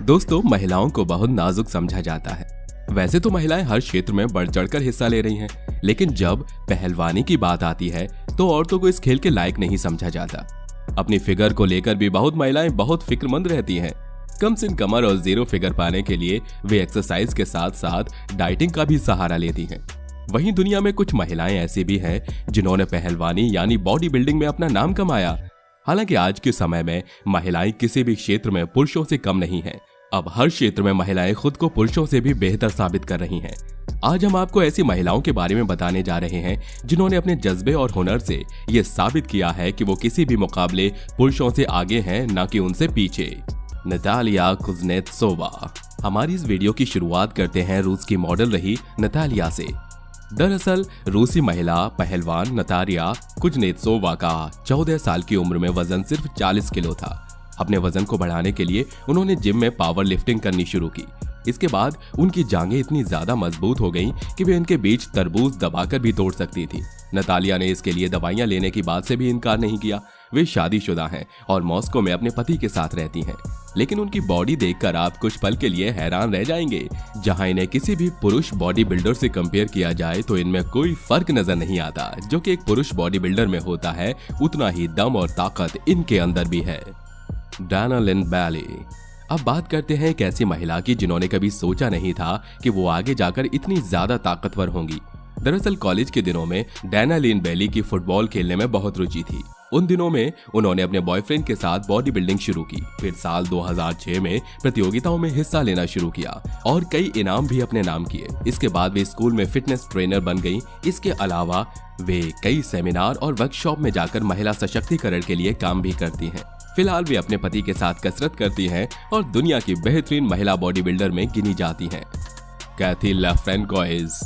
दोस्तों, महिलाओं को बहुत नाजुक समझा जाता है। वैसे तो महिलाएं हर क्षेत्र में बढ़ चढ़कर हिस्सा ले रही हैं, लेकिन जब पहलवानी की बात आती है तो औरतों को इस खेल के लायक नहीं समझा जाता। अपनी फिगर को लेकर भी बहुत महिलाएं बहुत फिक्रमंद रहती हैं। कम से कमर और जीरो फिगर पाने के लिए वे एक्सरसाइज के साथ साथ डाइटिंग का भी सहारा लेती हैं। वहीं दुनिया में कुछ महिलाएं ऐसी भी हैं जिन्होंने पहलवानी यानी बॉडी बिल्डिंग में अपना नाम कमाया। हालांकि आज के समय में महिलाएं किसी भी क्षेत्र में पुरुषों से कम नहीं हैं। अब हर क्षेत्र में महिलाएं खुद को पुरुषों से भी बेहतर साबित कर रही हैं। आज हम आपको ऐसी महिलाओं के बारे में बताने जा रहे हैं जिन्होंने अपने जज्बे और हुनर से ये साबित किया है कि वो किसी भी मुकाबले पुरुषों से आगे हैं, न कि उनसे पीछे। Natalia Kuznetsova. हमारी इस वीडियो की शुरुआत करते हैं रूस की मॉडल रही नतालिया से। दरअसल रूसी महिला पहलवान नतालिया कुज़नेत्सोवा का 14 साल की उम्र में वजन सिर्फ 40 किलो था। अपने वजन को बढ़ाने के लिए उन्होंने जिम में पावर लिफ्टिंग करनी शुरू की। इसके बाद उनकी जांघें इतनी ज्यादा मजबूत हो गईं कि वे इनके बीच तरबूज दबाकर भी तोड़ सकती थी। नतालिया ने इसके लिए दवाइयां लेने की बात से भी इनकार नहीं किया। वे शादीशुदा हैं और मॉस्को में अपने पति के साथ रहती हैं। लेकिन उनकी बॉडी देखकर आप कुछ पल के लिए हैरान रह जाएंगे। जहां इन्हें किसी भी पुरुष बॉडी बिल्डर से कंपेयर किया जाए तो इनमें कोई फर्क नजर नहीं आता। जो कि एक पुरुष बॉडी बिल्डर में होता है, उतना ही दम और ताकत इनके अंदर भी है। डाना लिन बैली। अब बात करते हैं एक ऐसी महिला की जिन्होंने कभी सोचा नहीं था कि वो आगे जाकर इतनी ज्यादा ताकतवर होंगी। दरअसल कॉलेज के दिनों में डाना लिन बैली की फुटबॉल खेलने में बहुत रुचि थी। उन दिनों में उन्होंने अपने बॉयफ्रेंड के साथ बॉडी बिल्डिंग शुरू की। फिर साल 2006 में प्रतियोगिताओं में हिस्सा लेना शुरू किया और कई इनाम भी अपने नाम किए। इसके बाद वे स्कूल में फिटनेस ट्रेनर बन गई। इसके अलावा वे कई सेमिनार और वर्कशॉप में जाकर महिला सशक्तिकरण के लिए काम भी करती हैं। फिलहाल वे अपने पति के साथ कसरत करती हैं और दुनिया की बेहतरीन महिला बॉडी बिल्डर में गिनी जाती हैं। कैथी लैफ्रेंकोइस।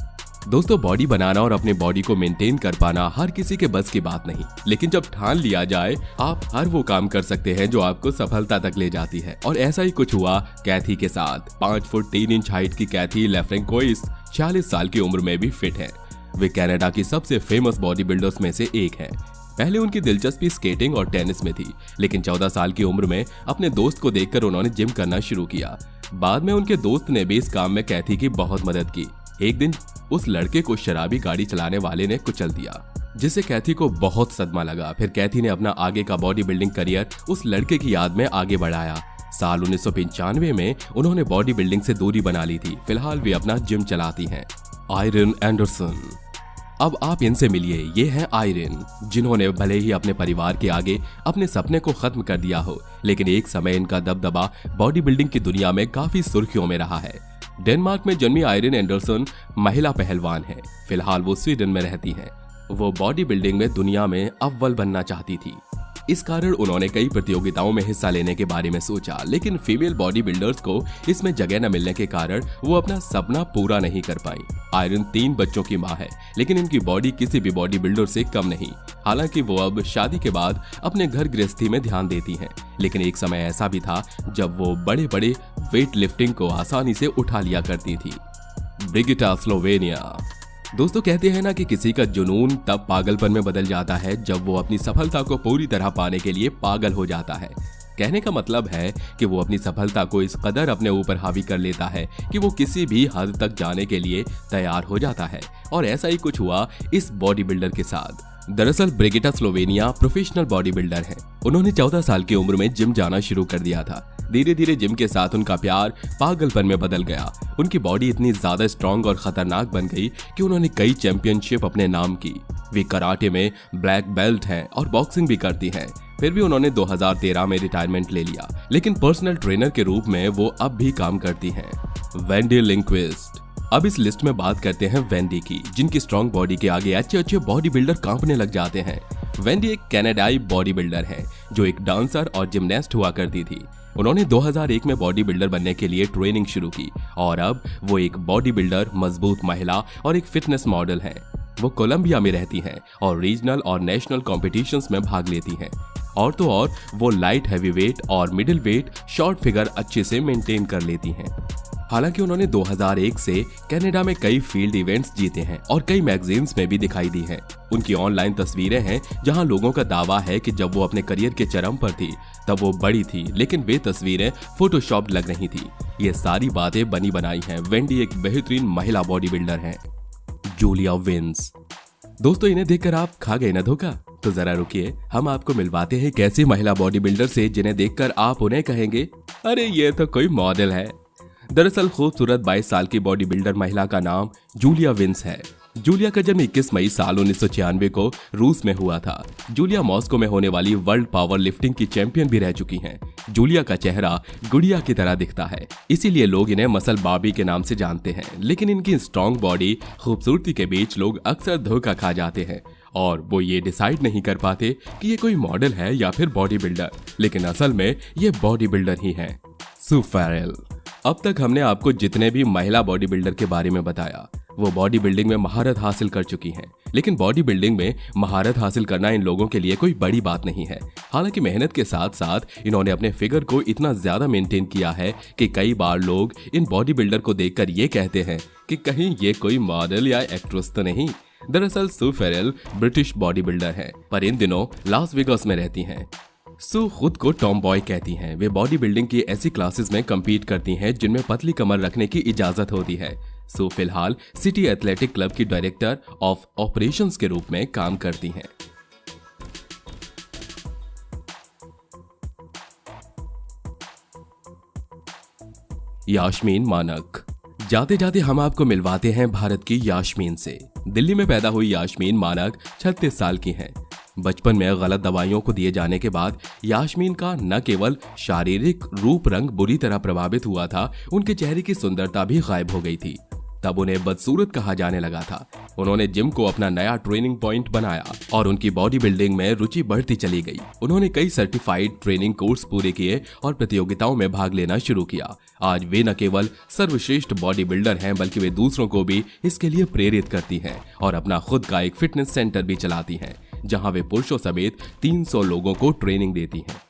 दोस्तों, बॉडी बनाना और अपनी बॉडी को मेंटेन कर पाना हर किसी के बस की बात नहीं, लेकिन जब ठान लिया जाए आप हर वो काम कर सकते हैं जो आपको सफलता तक ले जाती है। और ऐसा ही कुछ हुआ कैथी के साथ। 5 फुट 3 इंच हाइट की कैथी लैफ्रेंकोइस 40 साल की उम्र में भी फिट है। वे कनाडा की सबसे फेमस बॉडी बिल्डर्स में से एक है। पहले उनकी दिलचस्पी स्केटिंग और टेनिस में थी, लेकिन 14 साल की उम्र में अपने दोस्त को देखकर उन्होंने जिम करना शुरू किया। बाद में उनके दोस्त ने भी इस काम में कैथी की बहुत मदद की। एक दिन उस लड़के को शराबी गाड़ी चलाने वाले ने कुचल दिया, जिससे कैथी को बहुत सदमा लगा। फिर कैथी ने अपना आगे का बॉडी बिल्डिंग करियर उस लड़के की याद में आगे बढ़ाया। साल 1995 में उन्होंने बॉडी बिल्डिंग से दूरी बना ली थी। फिलहाल वे अपना जिम चलाती हैं। Iron Anderson. अब आप इनसे मिलिए। ये हैं आयरन, जिन्होंने भले ही अपने परिवार के आगे अपने सपने को खत्म कर दिया हो, लेकिन एक समय इनका दबदबा बॉडी बिल्डिंग की दुनिया में काफी सुर्खियों में रहा है। डेनमार्क में जन्मी आयरन एंडरसन महिला पहलवान है। फिलहाल वो स्वीडन में रहती हैं। वो बॉडी बिल्डिंग में दुनिया में अव्वल बनना चाहती थी। इस कारण उन्होंने कई प्रतियोगिताओं में हिस्सा लेने के बारे में सोचा, लेकिन फीमेल बॉडी बिल्डर्स को इसमें जगह न मिलने के कारण वो अपना सपना पूरा नहीं कर पाई। आयरन 3 बच्चों की मां है, लेकिन इनकी बॉडी किसी भी बॉडी बिल्डर से कम नहीं। हालांकि वो अब शादी के बाद अपने घर गृहस्थी में ध्यान देती हैं, लेकिन एक समय ऐसा भी था जब वो बड़े बड़े वेट लिफ्टिंग को आसानी से उठा लिया करती थी। ब्रिगिटा स्लोवेनिया। दोस्तों, कहते हैं ना कि किसी का जुनून तब पागलपन में बदल जाता है जब वो अपनी सफलता को पूरी तरह पाने के लिए पागल हो जाता है। कहने का मतलब है कि वो अपनी सफलता को इस कदर अपने ऊपर हावी कर लेता है कि वो किसी भी हद तक जाने के लिए तैयार हो जाता है। और ऐसा ही कुछ हुआ इस बॉडी बिल्डर के साथ। दरअसल ब्रिगिटा स्लोवेनिया प्रोफेशनल बॉडी बिल्डर है। उन्होंने 14 साल की उम्र में जिम जाना शुरू कर दिया था। धीरे धीरे जिम के साथ उनका प्यार पागलपन में बदल गया। उनकी बॉडी इतनी ज्यादा स्ट्रांग और खतरनाक बन गई कि उन्होंने कई चैंपियनशिप अपने नाम की। वे कराटे में ब्लैक बेल्ट हैं और बॉक्सिंग भी करती हैं। फिर भी उन्होंने 2013 में रिटायरमेंट ले लिया, लेकिन पर्सनल ट्रेनर के रूप में वो अब भी काम करती हैं। वेंडी लिंक्विस्ट। अब इस लिस्ट में बात करते हैं वेंडी की, जिनकी स्ट्रॉन्ग बॉडी के आगे अच्छे अच्छे बॉडी बिल्डर कांपने लग जाते हैं। वेंडी एक कनाडाई बॉडी बिल्डर है जो एक डांसर और जिमनास्ट हुआ करती थी। उन्होंने 2001 में बॉडी बिल्डर बनने के लिए ट्रेनिंग शुरू की और अब वो एक बॉडी बिल्डर, मजबूत महिला और एक फिटनेस मॉडल हैं। वो कोलंबिया में रहती हैं और रीजनल और नेशनल कॉम्पिटिशन्स में भाग लेती हैं। और तो और वो लाइट हैवी वेट और मिडिल वेट शॉर्ट फिगर अच्छे से मेंटेन कर लेती हैं। हालांकि उन्होंने 2001 से कनाडा में कई फील्ड इवेंट्स जीते हैं और कई मैगजीन्स में भी दिखाई दी हैं। उनकी ऑनलाइन तस्वीरें हैं जहां लोगों का दावा है कि जब वो अपने करियर के चरम पर थी तब वो बड़ी थी, लेकिन वे तस्वीरें फोटोशॉप लग रही थी। ये सारी बातें बनी बनाई हैं। वेंडी एक बेहतरीन महिला बॉडी बिल्डर है। Julia Vins. दोस्तों, इन्हें देखकर आप खा गए ना धोखा? तो जरा रुकिए, हम आपको मिलवाते हैं एक ऐसी महिला बॉडी बिल्डर से जिन्हें देखकर आप उन्हें कहेंगे, अरे ये तो कोई मॉडल है। दरअसल खूबसूरत 22 साल की बॉडी बिल्डर महिला का नाम जूलिया विंस है। जूलिया का जन्म 21 मई साल 1996 को रूस में हुआ था। जूलिया मॉस्को में होने वाली वर्ल्ड पावर लिफ्टिंग की चैंपियन भी रह चुकी हैं। जूलिया का चेहरा गुड़िया की तरह दिखता है, इसीलिए लोग इन्हें मसल बार्बी के नाम से जानते हैं। लेकिन इनकी स्ट्रॉन्ग बॉडी खूबसूरती के बीच लोग अक्सर धोखा खा जाते हैं और वो ये डिसाइड नहीं कर पाते कि ये कोई मॉडल है या फिर बॉडी बिल्डर, लेकिन असल में ये बॉडी बिल्डर ही है। सू फेरेल। अब तक हमने आपको जितने भी महिला बॉडी बिल्डर के बारे में बताया वो बॉडी बिल्डिंग में महारत हासिल कर चुकी हैं। लेकिन बॉडी बिल्डिंग में महारत हासिल करना इन लोगों के लिए कोई बड़ी बात नहीं है। हालांकि मेहनत के साथ साथ इन्होंने अपने फिगर को इतना ज्यादा मेंटेन किया है कि कई बार लोग इन बॉडी बिल्डर को देखकर ये कहते हैं कि कहीं ये कोई मॉडल या एक्ट्रेस तो नहीं। दरअसल सू फेरेल ब्रिटिश बॉडी बिल्डर है, पर इन दिनों लास वेगास में रहती हैं। सू खुद को टॉम बॉय कहती हैं। वे बॉडी बिल्डिंग की ऐसी क्लासेस में compete करती हैं जिनमें पतली कमर रखने की इजाजत होती है। सू फिलहाल सिटी एथलेटिक क्लब की डायरेक्टर ऑफ ऑपरेशंस के रूप में काम करती हैं। यास्मीन मानक। जाते जाते हम आपको मिलवाते हैं भारत की यास्मीन से। दिल्ली में पैदा हुई यास्मीन मानक 36 साल की हैं। बचपन में गलत दवाइयों को दिए जाने के बाद यास्मीन का न केवल शारीरिक रूप रंग बुरी तरह प्रभावित हुआ था, उनके चेहरे की सुंदरता भी गायब हो गई थी। तब उन्हें बदसूरत कहा जाने लगा था। उन्होंने जिम को अपना नया ट्रेनिंग पॉइंट बनाया और उनकी बॉडी बिल्डिंग में रुचि बढ़ती चली गई। उन्होंने कई सर्टिफाइड ट्रेनिंग कोर्स पूरे किए और प्रतियोगिताओं में भाग लेना शुरू किया। आज वे न केवल सर्वश्रेष्ठ बॉडी बिल्डर हैं, बल्कि वे दूसरों को भी इसके लिए प्रेरित करती हैं और अपना खुद का एक फिटनेस सेंटर भी चलाती हैं, जहां वे पुरुषों समेत 300 लोगों को ट्रेनिंग देती हैं।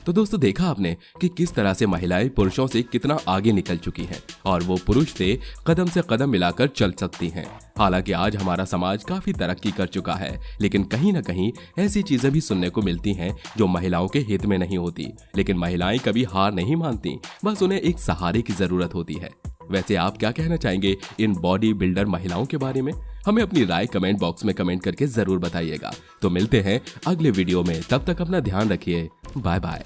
तो दोस्तों, देखा आपने कि किस तरह से महिलाएं पुरुषों से कितना आगे निकल चुकी हैं और वो पुरुष से कदम मिलाकर चल सकती हैं। हालांकि आज हमारा समाज काफी तरक्की कर चुका है, लेकिन कहीं ना कहीं ऐसी चीजें भी सुनने को मिलती हैं जो महिलाओं के हित में नहीं होती। लेकिन महिलाएं कभी हार नहीं मानती, बस उन्हें एक सहारे की जरूरत होती है। वैसे आप क्या कहना चाहेंगे इन बॉडी बिल्डर महिलाओं के बारे में? हमें अपनी राय कमेंट बॉक्स में कमेंट करके जरूर बताइएगा। तो मिलते हैं अगले वीडियो में, तब तक अपना ध्यान रखिए। Bye bye.